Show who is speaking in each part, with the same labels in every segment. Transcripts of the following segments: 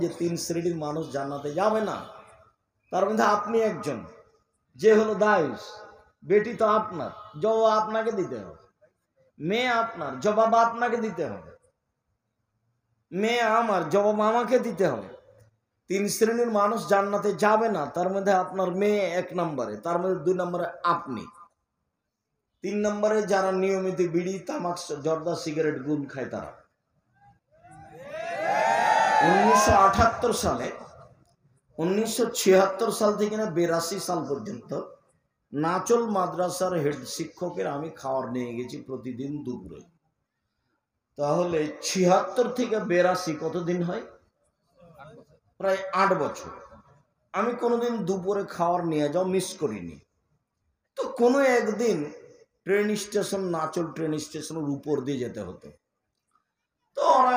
Speaker 1: যে তিন শ্রেণীর মানুষ জান্নাতে যাবে না, তার মধ্যে আপনি একজন, যে হলো দায়ুস। বেটি তো আপনার, জবাব আপনাকে দিতে হবে। মেয়ে আপনার, জবাব আপনাকে দিতে হবে। মেয়ে আমার, জবাব আমাকে দিতে হবে। তিন শ্রেণীর মানুষ জান্নাতে যাবে না, তার মধ্যে আপনার মেয়ে এক নম্বরে, তার মধ্যে দুই নম্বরে আপনি, তিন নম্বরে যারা নিয়মিত বিড়ি, তামাক, জর্দা, সিগারেট, গুল খায় তারা। 1978 সালে, 1976 সাল থেকে না 82 সাল পর্যন্ত নাচল মাদ্রাসার হেড শিক্ষকের আমি খাবার নিয়ে গেছি প্রতিদিন দুপুরে। তাহলে 76 থেকে 82 কতদিন হয়? প্রায় 8 বছর। আমি কোনোদিন দুপুরে খাবার নিয়ে যাও মিস করিনি। তো কোনো একদিন ট্রেন স্টেশন, নাচল ট্রেন স্টেশনের উপর দিয়ে যেতে হতো। তো ওরা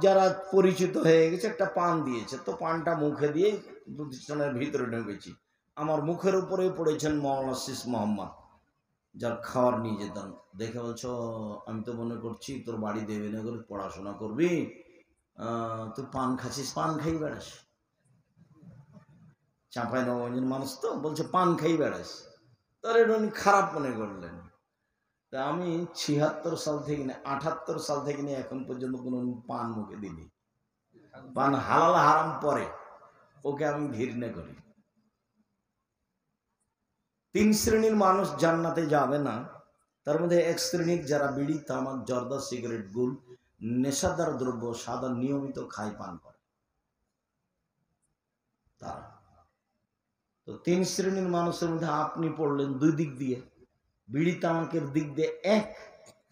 Speaker 1: যারা পরিচিত হয়ে গেছে একটা পান দিয়েছে, তো পানটা মুখে দিয়ে প্রতিষ্ঠানের ভিতরে ঢুকেছি। আমার মুখের উপরে পড়েছেন মৌলানা শীষ মোহাম্মদ, যার খাবার নিয়ে যেতাম। দেখে বলছো, আমি তো মনে করছি তোর বাড়ি দেবে না করে পড়াশোনা করবি, তুই পান খাচ্ছিস, পান খাই বেড়াস। চাঁপাই নবাবগঞ্জের মানুষ তো, বলছে পান খাই বেড়াস। তার এটা উনি খারাপ মনে করলেন। তা আমি 76 সাল থেকে না 78 সাল থেকে নিয়ে এখন পর্যন্ত কোনো পান মুখে দিনি। পান হালাল হারাম পরে, ওকে আমি ঘৃণা করি। তিন শ্রেণীর মানুষ জান্নাতে যাবে না, তার মধ্যে এক শ্রেণীর যারা বিড়ি, তামাক, জর্দা, সিগারেট, গুল, নেশাদার দ্রব্য সাদা নিয়মিত খায়, পান করে তারা। তো তিন শ্রেণীর মানুষের মধ্যে আপনি পড়লেন দুই দিক দিয়ে, বিড়ি তামাকের দিক দিয়ে এক,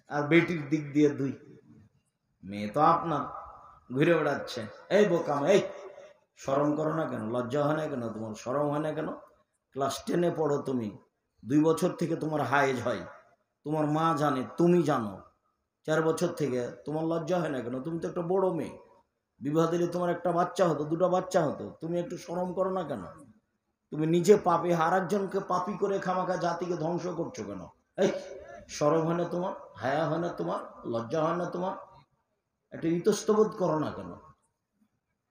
Speaker 1: আর বেটির দিক দিয়ে দুই। মেয়ে তো আপনার, ঘুরে বেড়াচ্ছে, এই বোকাম, এই শরম করো না কেন? লজ্জা হয় না কেন? তোমার শরম হয় না কেন? ক্লাস 10-এ পড়ো তুমি, 2 বছর থেকে তোমার হায়েজ হয়, তোমার মা জানে, তুমি জানো। 4 বছর থেকে তোমার লজ্জা হয় না কেন? তুমি তো একটা বড় মেয়ে, বিবাহ দিলে তোমার একটা বাচ্চা হতো, 2টা বাচ্চা হতো, তুমি একটু শরম করো না কেন? তুমি নিজে পাপী, আর একজনকে পাপী করে খামাখা জাতিকে ধ্বংস করছো কেন? এই শরম হয় না তোমার? হায়া হয় না তোমার? লজ্জা হয় না তোমার? একটা ইতস্তবোধ করো না কেন?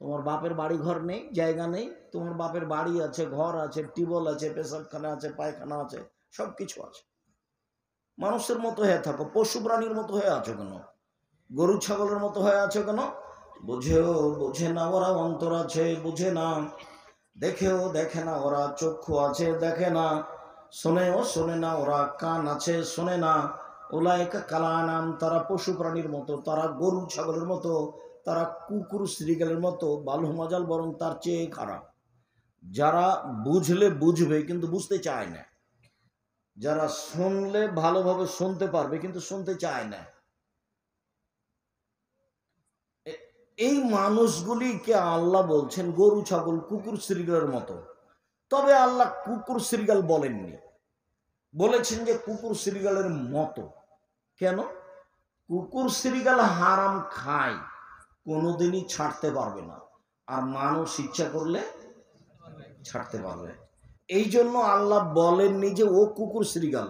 Speaker 1: তোমার বাপের বাড়ি ঘর নেই, জায়গা নেই? তোমার বাপের বাড়ি আছে, ঘর আছে, টিউবওয়েল আছে, পেশাবখানা আছে, পায়খানা আছে, সব কিছু আছে। মানুষের মতো হয়ে থাকো, পশু প্রাণীর মতো হয়ে আছো কেন? গরু ছাগলের মতো হয়ে আছো কেন? বুঝেও বোঝে না ওরা, অন্তর আছে বুঝে না, দেখেও দেখে না ওরা, চক্ষু আছে দেখে না, শোনেও শোনে না ওরা, কান আছে শোনে না। ওলাইকা কালানাম, তারা পশু প্রাণীর মতো, তারা গরু ছাগলের মতো, তারা কুকুর শ্রীগালের মতো, বালুমাজাল বরং তার চেয়ে খারাপ। যারা বুঝলে বুঝবে কিন্তু বুঝতে চায় না, যারা শুনলে ভালোভাবে শুনতে পারবে কিন্তু শুনতে চায় না, এই মানুষগুলিকে আল্লাহ বলছেন গরু ছাগল কুকুর শ্রীগালের মতো। তবে আল্লাহ কুকুর শ্রীগাল বলেননি, বলেছেন যে কুকুর শ্রীগালের মতো। কেন? কুকুর শ্রীগাল হারাম খায়, কোনোদিনই ছাড়তে পারবে না, আর মানুষ ইচ্ছা করলে ছাড়তে পারবে। এই জন্য আল্লাহ বলেননি যে ও কুকুর শ্রীগাল,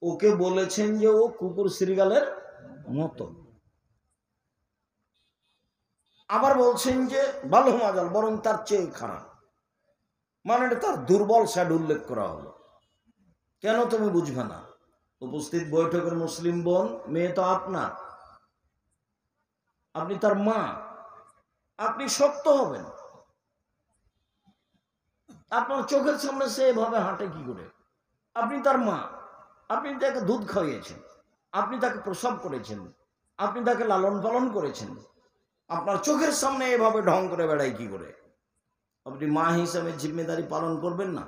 Speaker 1: ওকে বলেছেন যে ও কুকুর শ্রীগালের মতো। আবার বলছেন যে ভালো মাজাল বরং তার চেয়ে খারাপ, মানে তার দুর্বল সাইড উল্লেখ করা হলো। কেন তুমি বুঝবে না? উপস্থিত বৈঠকের মুসলিম বোন, মেয়ে তো আপনার, আপনি তার মা, আপনি শক্ত হবেন। আপনার চোখের সামনে সে এভাবে হাঁটে কি করে? আপনি তার মা, আপনি তাকে দুধ খাইয়েছেন, আপনি তাকে প্রসব করেছেন, আপনি তাকে লালন পালন করেছেন, আপনার চোখের সামনে এভাবে ঢং করে বেড়ায় কি করে? আপনি মা হিসাবে জিম্মেদারি পালন করবেন না?